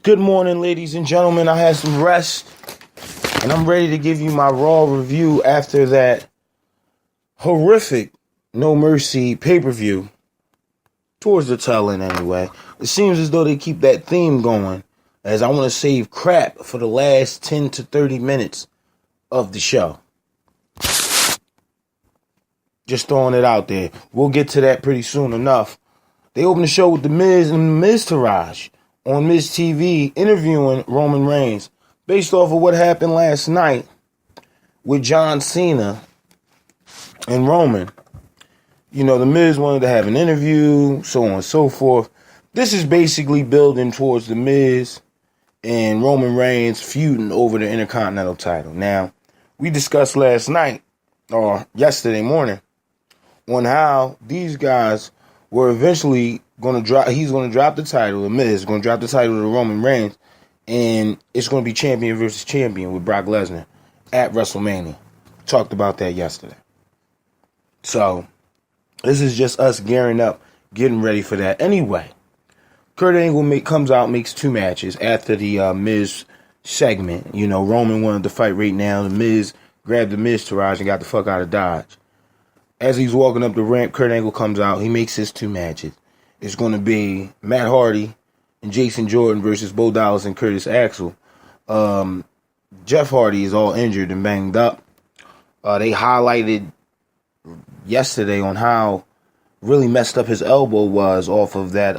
Good morning, ladies and gentlemen. I had some rest, and I'm ready to give you my raw review after that horrific No Mercy pay-per-view. Towards the tail end, anyway. It seems as though they keep that theme going, as I want to save crap for the last 10 to 30 minutes of the show. Just throwing it out there. We'll get to that pretty soon enough. They opened the show with The Miz and The Miz Taraj on Miz TV interviewing Roman Reigns based off of what happened last night with John Cena and Roman. You know, The Miz wanted to have an interview, so on and so forth. This is basically building towards The Miz and Roman Reigns feuding over the Intercontinental title. Now, we discussed last night, or yesterday morning, on how these guys were eventually going to drop. He's going to drop the title. The Miz is going to drop the title to Roman Reigns, and it's going to be champion versus champion with Brock Lesnar at WrestleMania. Talked about that yesterday. So this is just us gearing up, getting ready for that. Anyway, Kurt Angle comes out, makes two matches after the Miz segment. You know, Roman wanted to fight right now. The Miz grabbed the Miz Taraj and got the fuck out of Dodge. As he's walking up the ramp, Kurt Angle comes out. He makes his two matches. It's going to be Matt Hardy and Jason Jordan versus Bo Dallas and Curtis Axel. Jeff Hardy is all injured and banged up. They highlighted yesterday on how really messed up his elbow was off of that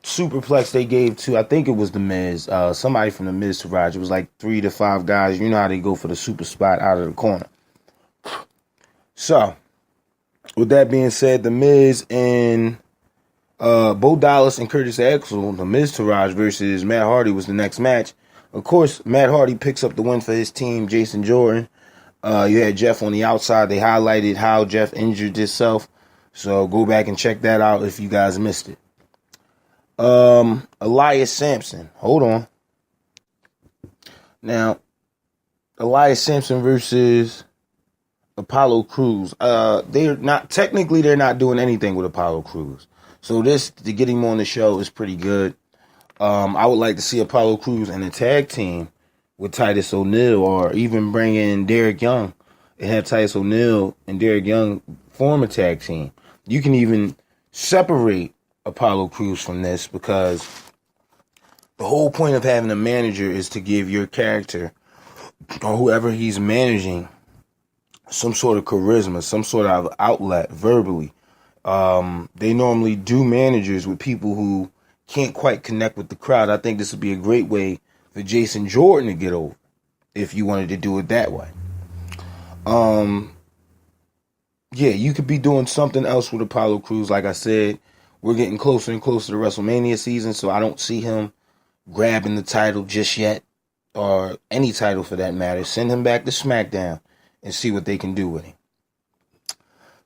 superplex they gave to, I think it was The Miz, somebody from The Miz Taraj. It was like 3 to 5 guys. You know how they go for the super spot out of the corner. So, with that being said, The Miz and Bo Dallas and Curtis Axel, The Miz Taraj versus Matt Hardy was the next match. Of course, Matt Hardy picks up the win for his team, Jason Jordan. You had Jeff on the outside. They highlighted how Jeff injured himself. So, go back and check that out if you guys missed it. Elias Sampson. Hold on. Now, Elias Sampson versus Apollo Crews. They're not doing anything with Apollo Crews. So to get him on the show is pretty good. I would like to see Apollo Crews in a tag team with Titus O'Neil, or even bring in Derek Young and have Titus O'Neil and Derek Young form a tag team. You can even separate Apollo Crews from this, because the whole point of having a manager is to give your character or whoever he's managing some sort of charisma, some sort of outlet verbally. They normally do managers with people who can't quite connect with the crowd. I think this would be a great way for Jason Jordan to get over if you wanted to do it that way. Yeah, you could be doing something else with Apollo Crews. Like I said, we're getting closer and closer to WrestleMania season, so I don't see him grabbing the title just yet, or any title for that matter. Send him back to SmackDown and see what they can do with him.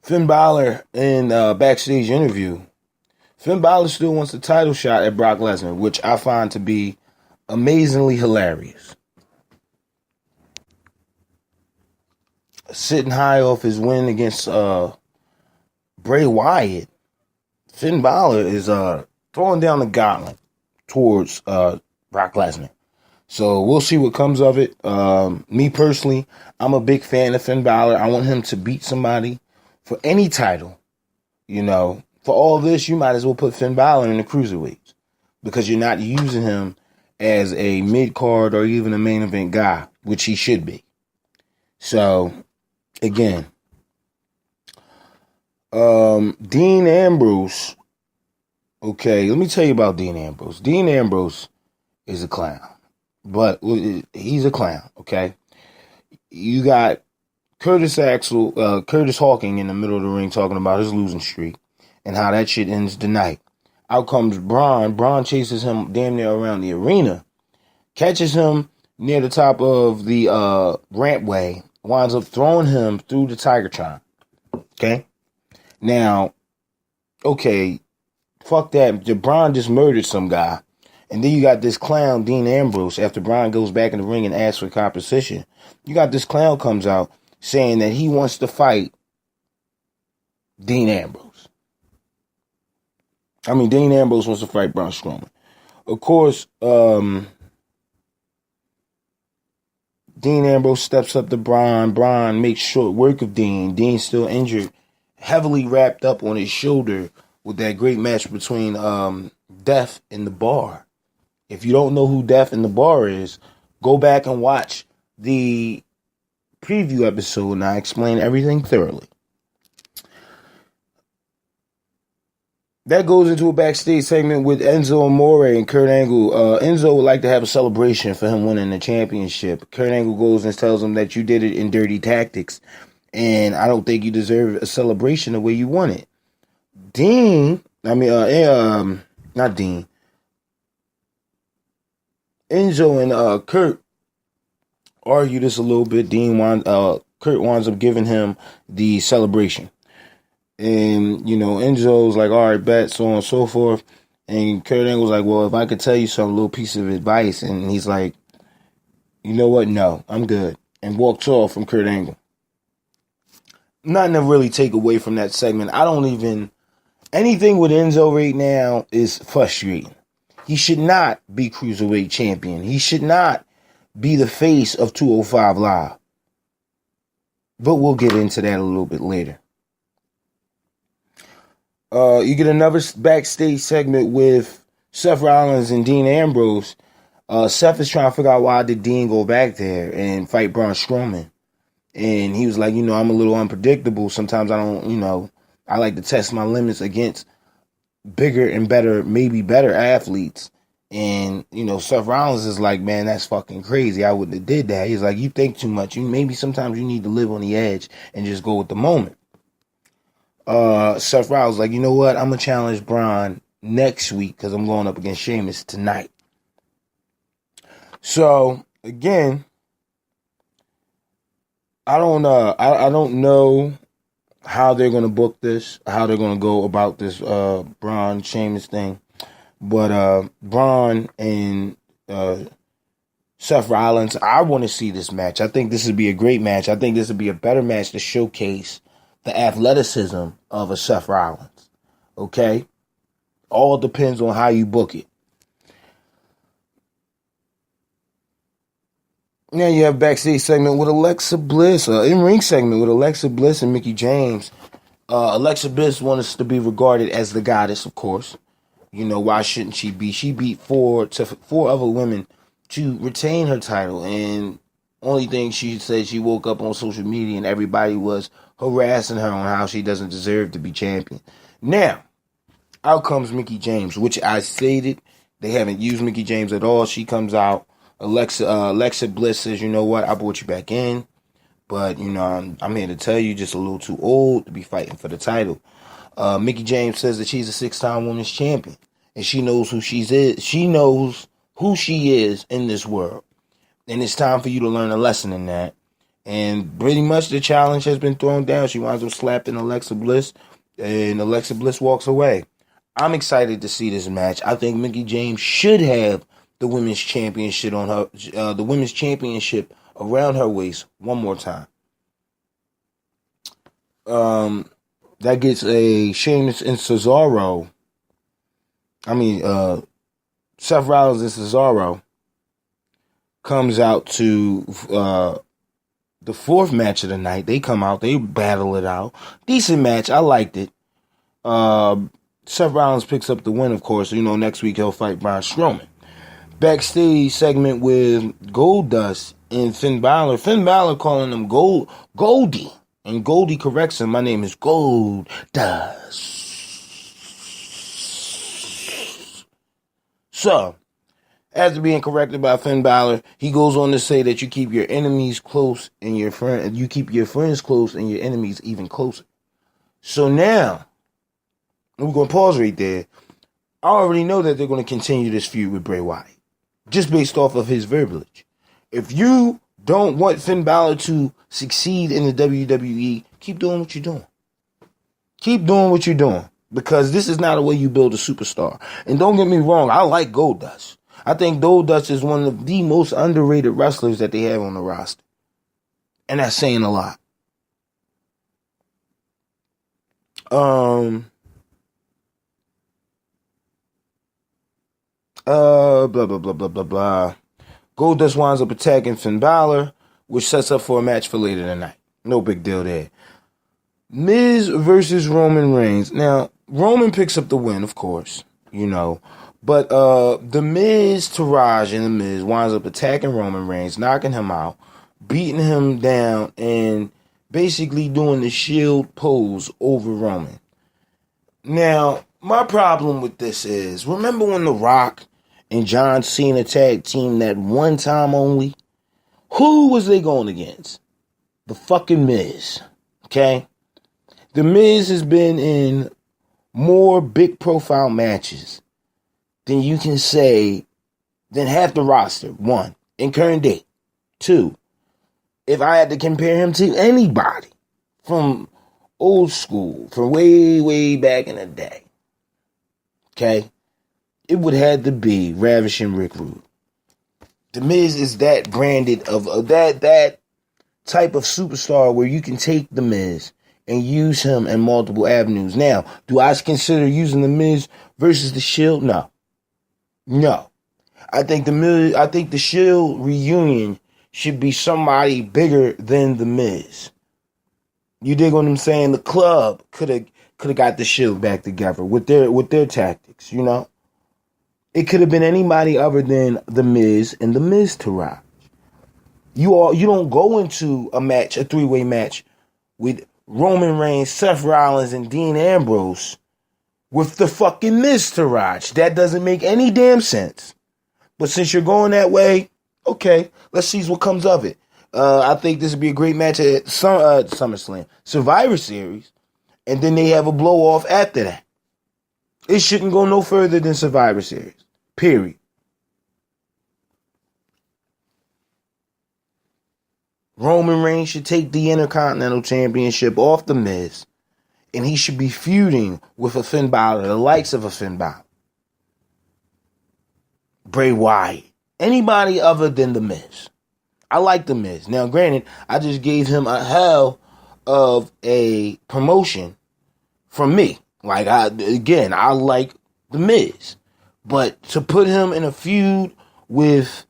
Finn Balor in backstage interview. Finn Balor still wants the title shot at Brock Lesnar, which I find to be amazingly hilarious. Sitting high off his win against Bray Wyatt, Finn Balor is throwing down the gauntlet towards Brock Lesnar. So we'll see what comes of it. Me personally, I'm a big fan of Finn Balor. I want him to beat somebody for any title. You know, for all this, you might as well put Finn Balor in the cruiserweights, because you're not using him as a mid-card or even a main event guy, which he should be. So, again, Dean Ambrose. Okay, let me tell you about Dean Ambrose. Dean Ambrose is a clown, but he's a clown. Okay, you got Curtis Hawking in the middle of the ring talking about his losing streak and how that shit ends the night. Out comes Braun. Braun chases him damn near around the arena, catches him near the top of the rampway, winds up throwing him through the Tigertron. Okay. Now, okay, fuck that. Braun just murdered some guy. And then you got this clown, Dean Ambrose, after Bryan goes back in the ring and asks for compensation. You got this clown comes out saying that he wants to fight Dean Ambrose. Dean Ambrose wants to fight Braun Strowman. Of course, Dean Ambrose steps up to Braun. Braun makes short work of Dean. Dean's still injured, heavily wrapped up on his shoulder with that great match between Death and the Bar. If you don't know who Death and the Bar is, go back and watch the preview episode and I explain everything thoroughly. That goes into a backstage segment with Enzo Amore and Kurt Angle. Enzo would like to have a celebration for him winning the championship. Kurt Angle goes and tells him that you did it in dirty tactics, and I don't think you deserve a celebration the way you won it. Not Dean. Enzo and Kurt argue this a little bit. Kurt winds up giving him the celebration. And, Enzo's like, all right, bet, so on and so forth. And Kurt Angle's like, well, if I could tell you some little piece of advice. And he's like, you know what? No, I'm good. And walks off from Kurt Angle. Nothing to really take away from that segment. Anything with Enzo right now is frustrating. He should not be Cruiserweight champion. He should not be the face of 205 Live. But we'll get into that a little bit later. You get another backstage segment with Seth Rollins and Dean Ambrose. Seth is trying to figure out why did Dean go back there and fight Braun Strowman. And he was like, I'm a little unpredictable. Sometimes I don't, I like to test my limits against bigger and better, maybe better athletes. And, Seth Rollins is like, man, that's fucking crazy. I wouldn't have did that. He's like, you think too much. Maybe sometimes you need to live on the edge and just go with the moment. Seth Rollins like, you know what? I'm going to challenge Braun next week because I'm going up against Sheamus tonight. So, again, I don't know how they're going to book this, how they're going to go about this Braun Sheamus thing. But Braun and Seth Rollins, I want to see this match. I think this would be a great match. I think this would be a better match to showcase the athleticism of a Seth Rollins. Okay? All depends on how you book it. Now you have backstage segment with Alexa Bliss, in-ring segment with Alexa Bliss and Mickie James. Alexa Bliss wants to be regarded as the goddess, of course. Why shouldn't she be? She beat four other women to retain her title, and only thing she said, she woke up on social media and everybody was harassing her on how she doesn't deserve to be champion. Now, out comes Mickie James, which I stated they haven't used Mickie James at all. She comes out. Alexa Bliss says, you know what? I brought you back in, but I'm here to tell you, just a little too old to be fighting for the title. Mickie James says that she's a 6-time women's champion, and she knows who she is. She knows who she is in this world, and it's time for you to learn a lesson in that. And pretty much the challenge has been thrown down. She winds up slapping Alexa Bliss, and Alexa Bliss walks away. I'm excited to see this match. I think Mickie James should have the women's championship on her, the women's championship around her waist one more time. That gets a Sheamus and Cesaro. Seth Rollins and Cesaro comes out to the fourth match of the night. They come out, they battle it out. Decent match, I liked it. Seth Rollins picks up the win, of course. Next week he'll fight Braun Strowman. Backstage segment with Goldust and Finn Balor. Finn Balor calling him Goldie. And Goldie corrects him. My name is Goldust. So, after being corrected by Finn Balor, he goes on to say that you keep your enemies close and you keep your friends close and your enemies even closer. So now, we're going to pause right there. I already know that they're going to continue this feud with Bray Wyatt, just based off of his verbiage. If you don't want Finn Balor to succeed in the WWE, keep doing what you're doing. Keep doing what you're doing, because this is not a way you build a superstar. And don't get me wrong, I like Goldust. I think Goldust is one of the most underrated wrestlers that they have on the roster. And that's saying a lot. Blah, blah, blah, blah, blah, blah. Goldust winds up attacking Finn Balor, which sets up for a match for later tonight. No big deal there. Miz versus Roman Reigns. Now, Roman picks up the win, of course, you know. But the Miz, Taraj, and the Miz winds up attacking Roman Reigns, knocking him out, beating him down, and basically doing the Shield pose over Roman. Now, my problem with this is, remember when The Rock and John Cena tag team that one time only? Who was they going against? The fucking Miz. Okay? The Miz has been in more big profile matches than you can say than half the roster. One, in current date. Two, if I had to compare him to anybody from old school, from way, way back in the day, okay, it would have to be Ravishing Rick Rude. The Miz is that branded of that type of superstar where you can take the Miz and use him in multiple avenues. Now, do I consider using the Miz versus the Shield? No. I think the Shield reunion should be somebody bigger than the Miz. You dig what I'm saying? The club could have got the Shield back together with their tactics, you know? It could have been anybody other than the Miz and the Miz Taraj. You don't go into a match, a three-way match, with Roman Reigns, Seth Rollins, and Dean Ambrose with the fucking Miz Taraj. That doesn't make any damn sense. But since you're going that way, okay, let's see what comes of it. I think this would be a great match at SummerSlam, Survivor Series, and then they have a blow-off after that. It shouldn't go no further than Survivor Series, period. Roman Reigns should take the Intercontinental Championship off the Miz, and he should be feuding with a Finn Balor, the likes of a Finn Balor, Bray Wyatt, anybody other than the Miz. I like the Miz. Now, granted, I just gave him a hell of a promotion from me. Like, I like the Miz, but to put him in a feud with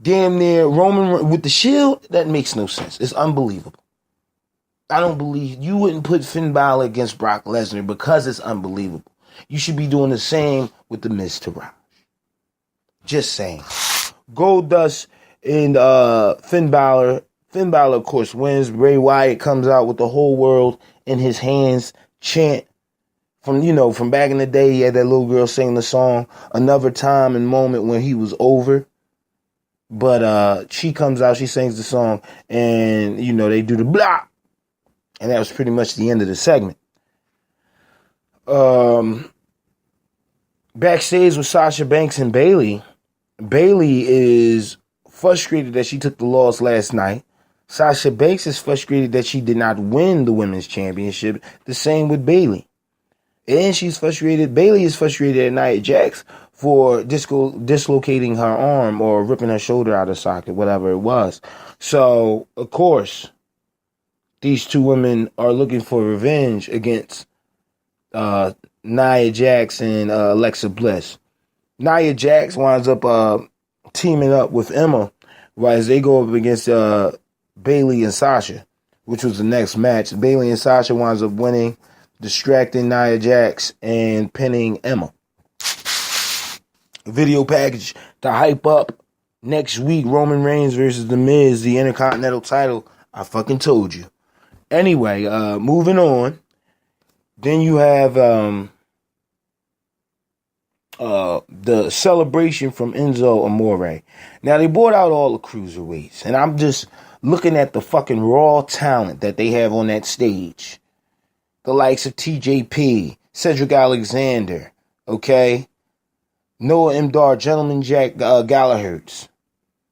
damn near Roman with the Shield, that makes no sense. It's unbelievable. I don't believe you wouldn't put Finn Balor against Brock Lesnar because it's unbelievable. You should be doing the same with the Miz Taraj. Just saying. Goldust and Finn Balor. Finn Balor, of course, wins. Bray Wyatt comes out with the whole world in his hands. Chant from back in the day. He had that little girl sing the song "Another Time and Moment" when he was over. But she comes out, she sings the song, and they do the blah, and that was pretty much the end of the segment. Backstage with Sasha Banks and Bayley. Bayley is frustrated that she took the loss last night. Sasha Banks is frustrated that she did not win the women's championship. The same with Bayley. And she's frustrated. Bayley is frustrated at Nia Jax for dislocating her arm or ripping her shoulder out of socket, whatever it was. So, of course, these two women are looking for revenge against Nia Jax and Alexa Bliss. Nia Jax winds up teaming up with Emma as they go up against Bayley and Sasha, which was the next match. Bayley and Sasha winds up winning, distracting Nia Jax and pinning Emma. Video package to hype up next week Roman Reigns versus The Miz, the Intercontinental title. I fucking told you. Anyway, moving on. Then you have the celebration from Enzo Amore. Now, they brought out all the cruiserweights, and I'm just looking at the fucking raw talent that they have on that stage. The likes of TJP, Cedric Alexander, okay? Noah Imdar, Gentleman Jack Gallagher's,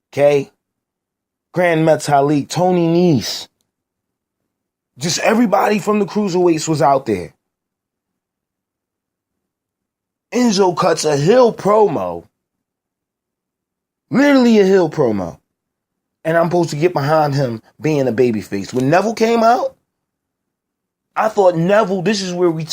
okay? Grand Metalik, Tony Nese. Just everybody from the cruiserweights was out there. Enzo cuts a heel promo. Literally a heel promo. And I'm supposed to get behind him being a babyface. When Neville came out, I thought Neville, this is where we